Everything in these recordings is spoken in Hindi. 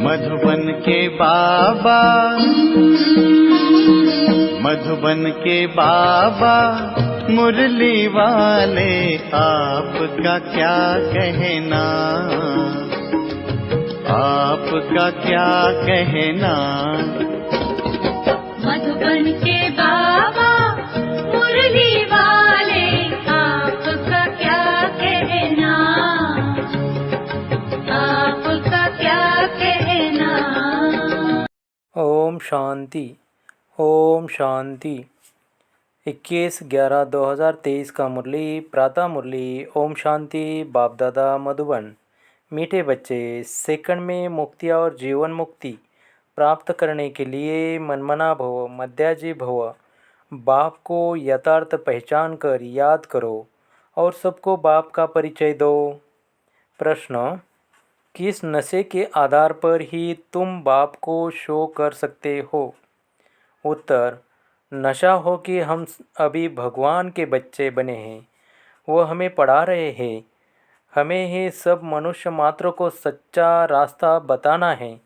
मधुबन के बाबा, मधुबन के बाबा मुरली वाले, आपका क्या कहना, आपका क्या कहना। मधुबन के बाबा मुरली वाले, आपका क्या कहना, आपका क्या कहना। ओम शांति, ओम शांति। 21/11/2023 का मुरली प्रातः मुरली। ओम शांति। बाप दादा मधुबन। मीठे बच्चे, सेकंड में मुक्ति और जीवन मुक्ति प्राप्त करने के लिए मनमना भव, मध्याजी भव। बाप को यथार्थ पहचान कर याद करो और सबको बाप का परिचय दो। प्रश्न: किस नशे के आधार पर ही तुम बाप को शो कर सकते हो? उत्तर: नशा हो कि हम अभी भगवान के बच्चे बने हैं, वो हमें पढ़ा रहे हैं। हमें ही सब मनुष्य मात्र को सच्चा रास्ता बताना है।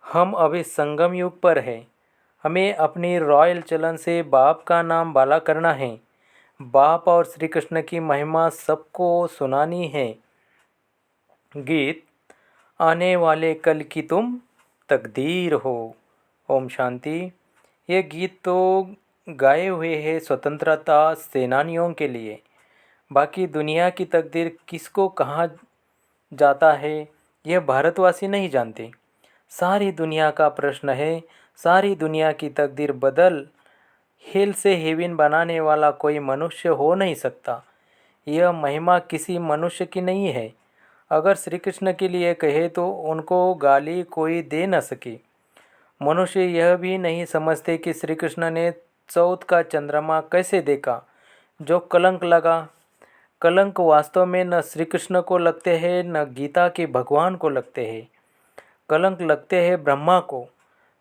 हम अभी संगम युग पर हैं। हमें अपनी रॉयल चलन से बाप का नाम बाला करना है। बाप और श्री कृष्ण की महिमा सबको सुनानी है। गीत: आने वाले कल की तुम तकदीर हो। ओम शांति। ये गीत तो गाए हुए हैं स्वतंत्रता सेनानियों के लिए। बाकी दुनिया की तकदीर किसको कहा जाता है, यह भारतवासी नहीं जानते। सारी दुनिया का प्रश्न है। सारी दुनिया की तकदीर बदल हेल से हेविन बनाने वाला कोई मनुष्य हो नहीं सकता। यह महिमा किसी मनुष्य की नहीं है। अगर श्री कृष्ण के लिए कहे तो उनको गाली कोई दे न सके। मनुष्य यह भी नहीं समझते कि श्री कृष्ण ने चौथ का चंद्रमा कैसे देखा, जो कलंक लगा। कलंक वास्तव में न श्री कृष्ण को लगते हैं, न गीता के भगवान को लगते हैं। कलंक लगते हैं ब्रह्मा को।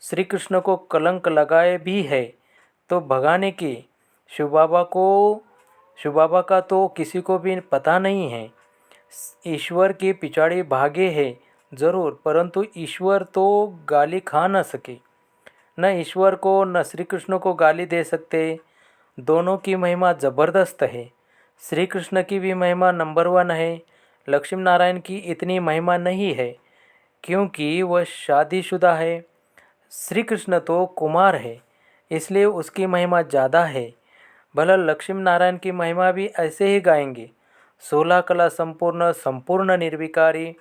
श्री कृष्ण को कलंक लगाए भी है तो भगाने की शिव बाबा का तो किसी को भी पता नहीं है। ईश्वर के पिछाड़ी भागे है जरूर, परंतु ईश्वर तो गाली खा न सके। न ईश्वर को न श्री कृष्ण को गाली दे सकते। दोनों की महिमा ज़बरदस्त है। श्री कृष्ण की भी महिमा नंबर 1 है। लक्ष्मी नारायण की इतनी महिमा नहीं है क्योंकि वह शादीशुदा है। श्री कृष्ण तो कुमार है, इसलिए उसकी महिमा ज़्यादा है। भला लक्ष्मी नारायण की महिमा भी ऐसे ही गाएंगे। 16 कला संपूर्ण, संपूर्ण निर्विकारी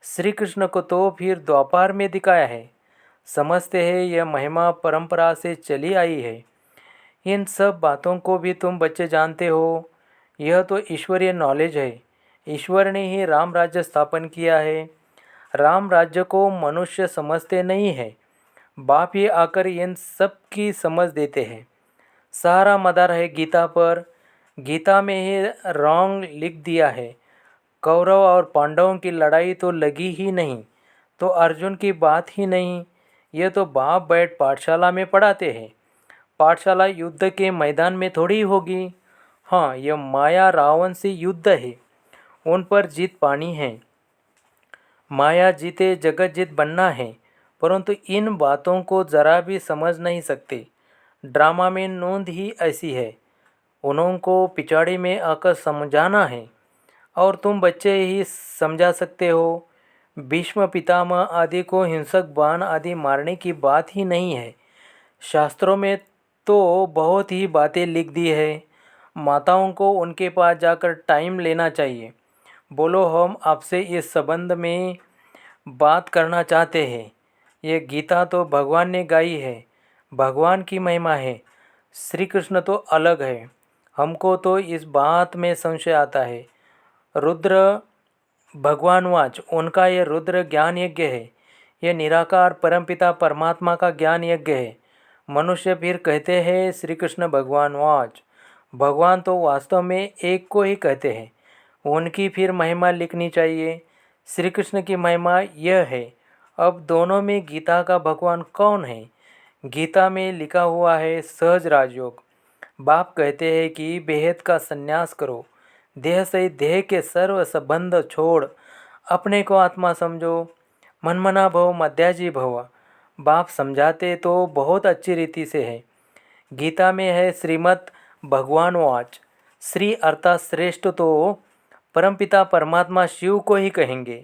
श्री कृष्ण को तो फिर द्वापार में दिखाया है। समझते हैं यह महिमा परंपरा से चली आई है। इन सब बातों को भी तुम बच्चे जानते हो। यह तो ईश्वरीय नॉलेज है। ईश्वर ने ही राम राज्य स्थापन किया है। राम राज्य को मनुष्य समझते नहीं है। बाप ही आकर इन सब की समझ देते हैं। सारा मदार है गीता पर। गीता में ही रॉन्ग लिख दिया है। कौरव और पांडवों की लड़ाई तो लगी ही नहीं, तो अर्जुन की बात ही नहीं। यह तो बाप बैठ पाठशाला में पढ़ाते हैं। पाठशाला युद्ध के मैदान में थोड़ी होगी। हाँ, यह माया रावण से युद्ध है, उन पर जीत पानी है। माया जीते जगत जीत बनना है, परंतु इन बातों को जरा भी समझ नहीं सकते। ड्रामा में नोंद ही ऐसी है। उनको पिछाड़ी में आकर समझाना है और तुम बच्चे ही समझा सकते हो। भीष्म पितामह आदि को हिंसक बाण आदि मारने की बात ही नहीं है। शास्त्रों में तो बहुत ही बातें लिख दी है। माताओं को उनके पास जाकर टाइम लेना चाहिए। बोलो, हम आपसे इस संबंध में बात करना चाहते हैं। ये गीता तो भगवान ने गाई है, भगवान की महिमा है। श्री कृष्ण तो अलग है। हमको तो इस बात में संशय आता है। रुद्र भगवानवाच, उनका ये रुद्र ज्ञान यज्ञ है। ये निराकार परमपिता परमात्मा का ज्ञान यज्ञ है। मनुष्य फिर कहते हैं श्री कृष्ण भगवानवाच। भगवान तो वास्तव में एक को ही कहते हैं। उनकी फिर महिमा लिखनी चाहिए। श्री कृष्ण की महिमा यह है। अब दोनों में गीता का भगवान कौन है? गीता में लिखा हुआ है सहज राजयोग। बाप कहते हैं कि बेहद का संन्यास करो। देह सहित देह के सर्व संबंध छोड़ अपने को आत्मा समझो। मनमना भव मध्याजी भव। बाप समझाते तो बहुत अच्छी रीति से है। गीता में है श्रीमद् भगवान वाच, श्री अर्थात श्रेष्ठ तो परमपिता परमात्मा शिव को ही कहेंगे।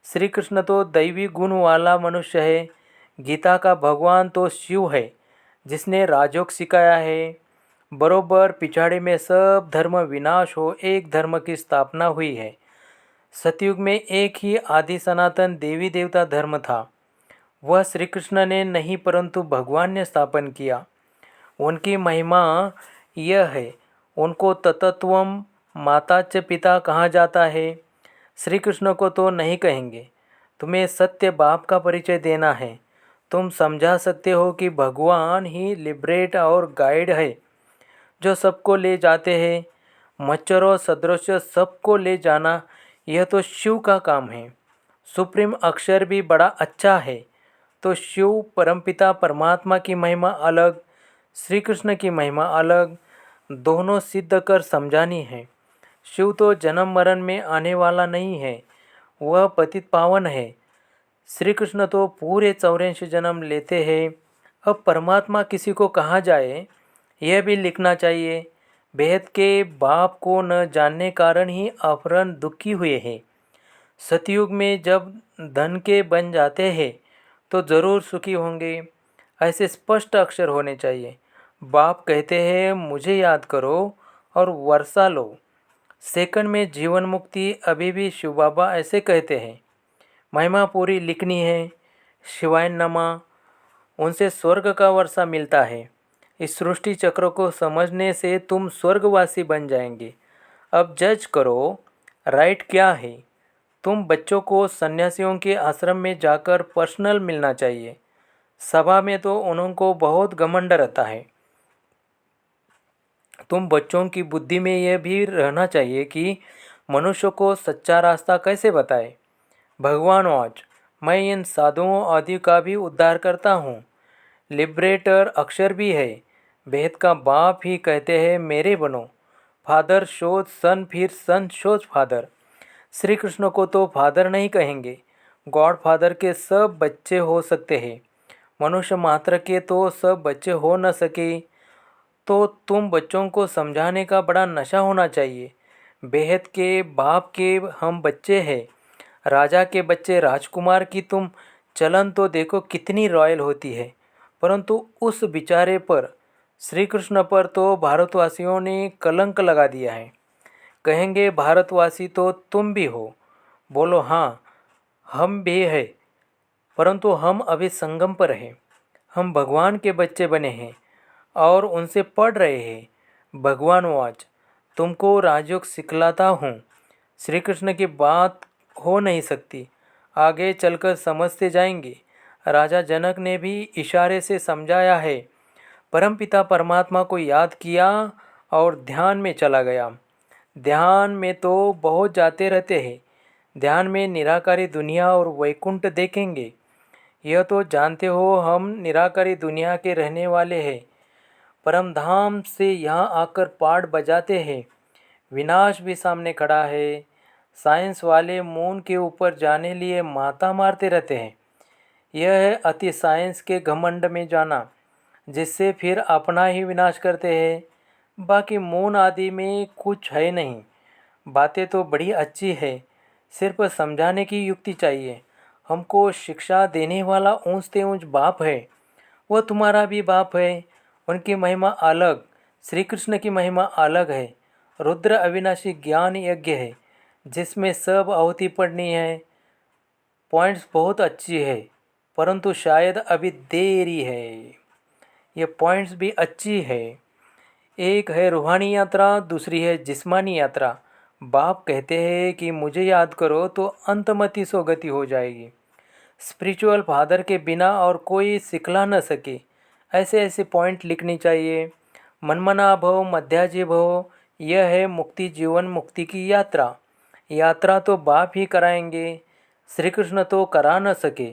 श्री कृष्ण तो दैवी गुण वाला मनुष्य है। गीता का भगवान तो शिव है जिसने राजयोग सिखाया है। बरोबर पिछाड़ी में सब धर्म विनाश हो एक धर्म की स्थापना हुई है। सतयुग में एक ही आदि सनातन देवी देवता धर्म था। वह श्री कृष्ण ने नहीं परंतु भगवान ने स्थापन किया। उनकी महिमा यह है, उनको ततत्वम माता च पिता कहा जाता है। श्री कृष्ण को तो नहीं कहेंगे। तुम्हें सत्य बाप का परिचय देना है। तुम समझा सकते हो कि भगवान ही लिबरेट और गाइड है जो सबको ले जाते हैं। मच्छरों सदृश सबको ले जाना यह तो शिव का काम है। सुप्रीम अक्षर भी बड़ा अच्छा है। तो शिव परमपिता परमात्मा की महिमा अलग, श्री कृष्ण की महिमा अलग, दोनों सिद्ध कर समझानी है। शिव तो जन्म मरण में आने वाला नहीं है, वह पतित पावन है। श्री कृष्ण तो पूरे 84 जन्म लेते हैं। अब परमात्मा किसी को कहाँ जाए यह भी लिखना चाहिए। बेहद के बाप को न जानने कारण ही अपहरण दुखी हुए हैं। सतयुग में जब धन के बन जाते हैं तो ज़रूर सुखी होंगे, ऐसे स्पष्ट अक्षर होने चाहिए। बाप कहते हैं मुझे याद करो और वर्षा लो, सेकंड में जीवन मुक्ति। अभी भी शिव बाबा ऐसे कहते हैं। महिमा पूरी लिखनी है। शिवाय नमा, उनसे स्वर्ग का वर्षा मिलता है। इस सृष्टि चक्र को समझने से तुम स्वर्गवासी बन जाएंगे। अब जज करो राइट क्या है। तुम बच्चों को सन्यासियों के आश्रम में जाकर पर्सनल मिलना चाहिए। सभा में तो उनको बहुत घमंड रहता है। तुम बच्चों की बुद्धि में यह भी रहना चाहिए कि मनुष्य को सच्चा रास्ता कैसे बताए। भगवान वाच, मैं इन साधुओं आदि का भी उद्धार करता हूँ। लिबरेटर अक्षर भी है। भेद का बाप ही कहते हैं मेरे बनो। फादर शोध सन, फिर सन शोध फादर। श्री कृष्ण को तो फादर नहीं कहेंगे। गॉड फादर के सब बच्चे हो सकते हैं, मनुष्य मात्र के तो सब बच्चे हो न सके। तो तुम बच्चों को समझाने का बड़ा नशा होना चाहिए। बेहद के बाप के हम बच्चे हैं। राजा के बच्चे राजकुमार की तुम चलन तो देखो कितनी रॉयल होती है। परंतु उस बेचारे पर, श्री कृष्ण पर तो भारतवासियों ने कलंक लगा दिया है। कहेंगे भारतवासी तो तुम भी हो। बोलो हाँ, हम भी हैं, परंतु हम अभी संगम पर हैं। हम भगवान के बच्चे बने हैं और उनसे पढ़ रहे हैं। भगवान वाच, तुमको राजयोग सिखलाता हूँ। श्री कृष्ण की बात हो नहीं सकती, आगे चलकर समझते जाएंगे। राजा जनक ने भी इशारे से समझाया है। परमपिता परमात्मा को याद किया और ध्यान में चला गया। ध्यान में तो बहुत जाते रहते हैं। ध्यान में निराकारी दुनिया और वैकुंठ देखेंगे। यह तो जानते हो हम निराकारी दुनिया के रहने वाले हैं। परम धाम से यहाँ आकर पाठ बजाते हैं। विनाश भी सामने खड़ा है। साइंस वाले मून के ऊपर जाने लिए माता मारते रहते हैं। यह है अति साइंस के घमंड में जाना, जिससे फिर अपना ही विनाश करते हैं। बाकी मून आदि में कुछ है नहीं। बातें तो बड़ी अच्छी है, सिर्फ समझाने की युक्ति चाहिए। हमको शिक्षा देने वाला ऊंच से ऊंच बाप है, वह तुम्हारा भी बाप है। उनकी महिमा अलग, श्री कृष्ण की महिमा अलग है। रुद्र अविनाशी ज्ञान यज्ञ है जिसमें सब आहुति पढ़नी है। पॉइंट्स बहुत अच्छी है, परंतु शायद अभी देरी है। ये पॉइंट्स भी अच्छी है। एक है रूहानी यात्रा, दूसरी है जिस्मानी यात्रा। बाप कहते हैं कि मुझे याद करो तो अंतमति सो गति हो जाएगी। स्पिरिचुअल फादर के बिना और कोई सिखला न सके, ऐसे ऐसे पॉइंट लिखनी चाहिए। मनमना भव मध्याजी भव, यह है मुक्ति जीवन मुक्ति की यात्रा। यात्रा तो बाप ही कराएंगे, श्री कृष्ण तो करा न सके।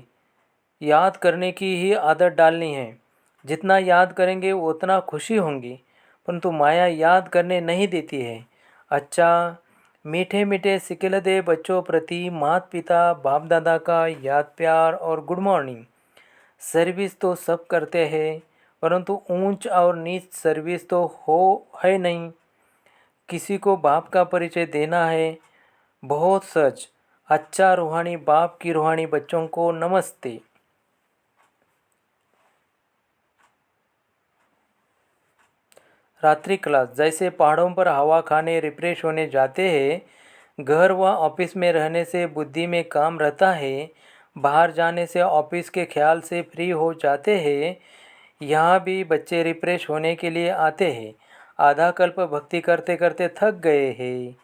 याद करने की ही आदत डालनी है। जितना याद करेंगे उतना खुशी होंगी, परंतु माया याद करने नहीं देती है। अच्छा, मीठे मीठे सिकिलदे बच्चों प्रति माता पिता बाप दादा का याद प्यार और गुड मॉर्निंग। सर्विस तो सब करते हैं, परंतु ऊंच और नीच सर्विस तो हो है नहीं। किसी को बाप का परिचय देना है, बहुत सच। अच्छा रूहानी बाप की रूहानी बच्चों को नमस्ते। रात्रि क्लास। जैसे पहाड़ों पर हवा खाने रिफ्रेश होने जाते हैं, घर व ऑफिस में रहने से बुद्धि में काम रहता है, बाहर जाने से ऑफिस के ख्याल से फ्री हो जाते हैं, यहाँ भी बच्चे रिफ्रेश होने के लिए आते हैं। आधा कल्प भक्ति करते करते थक गए हैं,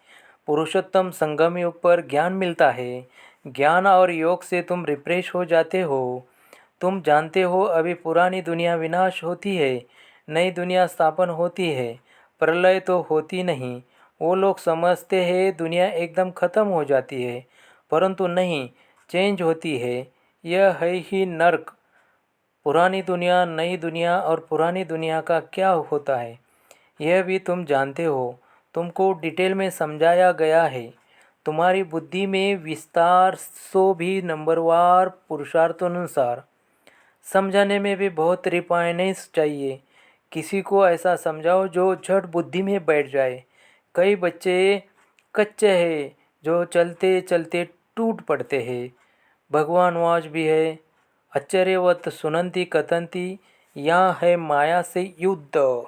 पुरुषोत्तम संगम युग पर ज्ञान मिलता है। ज्ञान और योग से तुम रिफ्रेश हो जाते हो। तुम जानते हो अभी पुरानी दुनिया विनाश होती है, नई दुनिया स्थापन होती है, प्रलय तो होती नहीं। वो लोग समझते हैं दुनिया एकदम ख़त्म हो जाती है, परंतु नहीं, चेंज होती है। यह है ही नर्क। पुरानी दुनिया, नई दुनिया और पुरानी दुनिया का क्या होता है यह भी तुम जानते हो। तुमको डिटेल में समझाया गया है। तुम्हारी बुद्धि में विस्तार सो भी नंबरवार पुरुषार्थानुसार समझाने में भी बहुत रिफाइनेस चाहिए। किसी को ऐसा समझाओ जो झट बुद्धि में बैठ जाए। कई बच्चे कच्चे हैं जो चलते चलते टूट पड़ते हैं। भगवान वाज भी है, आश्चर्यवत सुनंती कथंती, यहाँ है माया से युद्ध।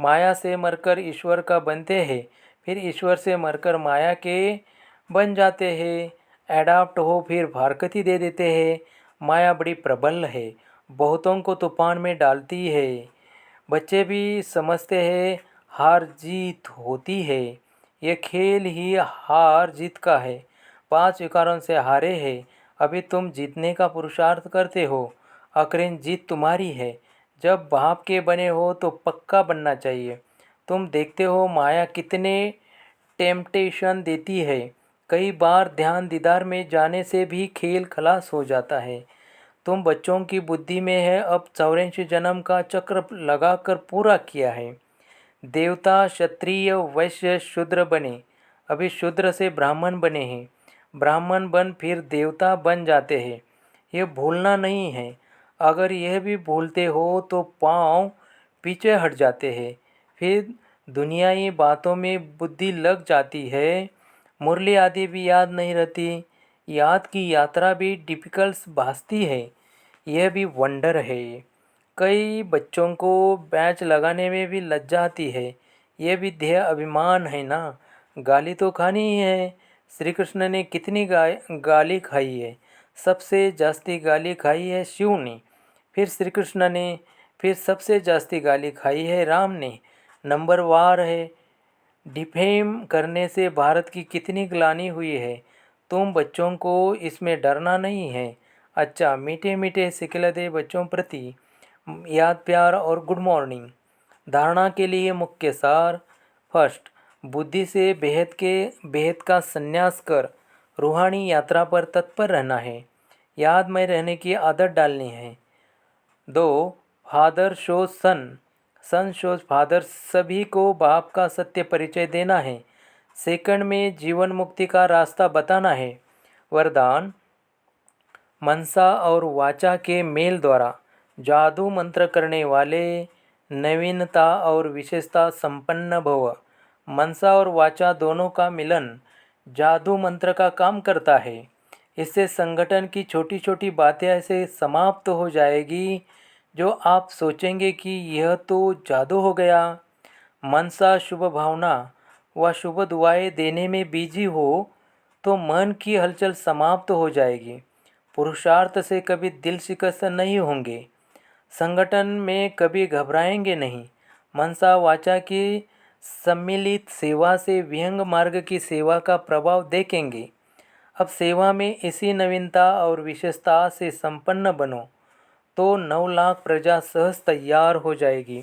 माया से मरकर ईश्वर का बनते हैं, फिर ईश्वर से मरकर माया के बन जाते हैं। एडाप्ट हो फिर फारकती दे देते हैं। माया बड़ी प्रबल है, बहुतों को तूफान में डालती है। बच्चे भी समझते हैं हार जीत होती है, ये खेल ही हार जीत का है। 5 विकारों से हारे हैं, अभी तुम जीतने का पुरुषार्थ करते हो। आखिर जीत तुम्हारी है। जब बाप के बने हो तो पक्का बनना चाहिए। तुम देखते हो माया कितने टेम्पटेशन देती है। कई बार ध्यान दीदार में जाने से भी खेल खलास हो जाता है। तुम बच्चों की बुद्धि में है अब 84 जन्म का चक्र लगाकर पूरा किया है। देवता, क्षत्रिय, वैश्य, शूद्र बने, अभी शूद्र से ब्राह्मण बने हैं। ब्राह्मण बन फिर देवता बन जाते हैं, ये भूलना नहीं है। अगर यह भी भूलते हो तो पाँव पीछे हट जाते हैं, फिर दुनियाई बातों में बुद्धि लग जाती है। मुरली आदि भी याद नहीं रहती, याद की यात्रा भी डिफिकल्ट भासती है। यह भी वंडर है। कई बच्चों को बैच लगाने में भी लज्जा आती है, यह भी देह अभिमान है ना। गाली तो खानी ही है। श्री कृष्ण ने कितनी गाली खाई है? सबसे जास्ती गाली खाई है शिव ने, फिर श्री कृष्ण ने, फिर सबसे जास्ती गाली खाई है राम ने। नंबर वार है। डिफेम करने से भारत की कितनी ग्लानि हुई है। तुम बच्चों को इसमें डरना नहीं है। अच्छा, मीठे मीठे सिखिलदे बच्चों प्रति याद प्यार और गुड मॉर्निंग। धारणा के लिए मुख्य सार। फर्स्ट, बुद्धि से बेहद का संन्यास कर रूहानी यात्रा पर तत्पर रहना है। याद में रहने की आदत डालनी है। 2, फादर शोज सन, सन शोज फादर, सभी को बाप का सत्य परिचय देना है। सेकंड में जीवन मुक्ति का रास्ता बताना है। वरदान, मनसा और वाचा के मेल द्वारा जादू मंत्र करने वाले, नवीनता और विशेषता संपन्न भव। मनसा और वाचा दोनों का मिलन जादू मंत्र का काम करता है। इससे संगठन की छोटी छोटी बातें ऐसे समाप्त हो जाएगी जो आप सोचेंगे कि यह तो जादू हो गया। मनसा शुभ भावना व शुभ दुआएं देने में बिजी हो तो मन की हलचल समाप्त हो जाएगी। पुरुषार्थ से कभी दिल शिकस्त नहीं होंगे। संगठन में कभी घबराएंगे नहीं। मनसा वाचा की सम्मिलित सेवा से विहंग मार्ग की सेवा का प्रभाव देखेंगे। अब सेवा में इसी नवीनता और विशेषता से संपन्न बनो तो 9 लाख प्रजा सहज तैयार हो जाएगी।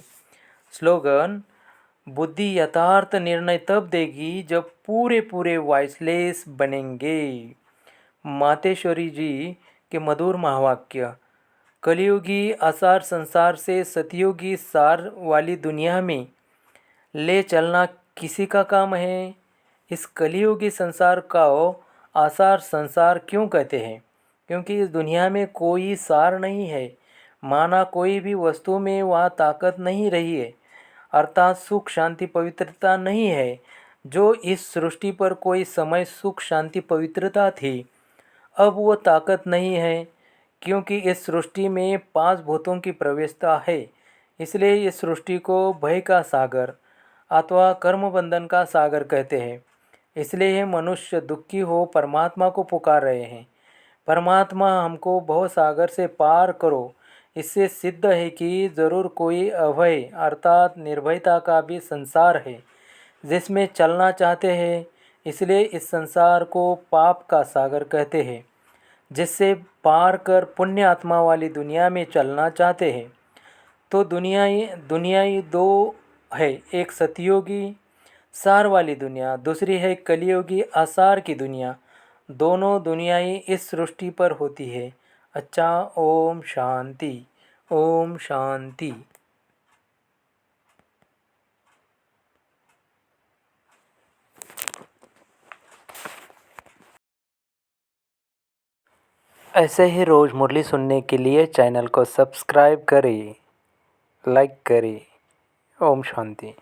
स्लोगन, बुद्धि यथार्थ निर्णय तब देगी जब पूरे पूरे वॉइसलेस बनेंगे। मातेश्वरी जी के मधुर महावाक्य। कलयुगी आसार संसार से सतयुगी सार वाली दुनिया में ले चलना किसी का काम है? इस कलियुगी संसार का आसार संसार क्यों कहते हैं? क्योंकि इस दुनिया में कोई सार नहीं है, माना कोई भी वस्तु में वहाँ ताकत नहीं रही है, अर्थात सुख शांति पवित्रता नहीं है। जो इस सृष्टि पर कोई समय सुख शांति पवित्रता थी, अब वो ताकत नहीं है, क्योंकि इस सृष्टि में 5 भूतों की प्रवेशता है। इसलिए इस सृष्टि को भय का सागर अथवा कर्म बंधन का सागर कहते हैं। इसलिए मनुष्य दुखी हो परमात्मा को पुकार रहे हैं, परमात्मा हमको भव सागर से पार करो। इससे सिद्ध है कि ज़रूर कोई अभय अर्थात निर्भयता का भी संसार है जिसमें चलना चाहते हैं। इसलिए इस संसार को पाप का सागर कहते हैं, जिससे पार कर पुण्य आत्मा वाली दुनिया में चलना चाहते हैं। तो दुनियाई दो है, एक सतयुगी सार वाली दुनिया, दूसरी है कलियुगी आसार की दुनिया। दोनों दुनियाएं इस सृष्टि पर होती है। अच्छा, ओम शांति, ओम शांति। ऐसे ही रोज़ मुरली सुनने के लिए चैनल को सब्सक्राइब करें, लाइक करें। ओम शांति।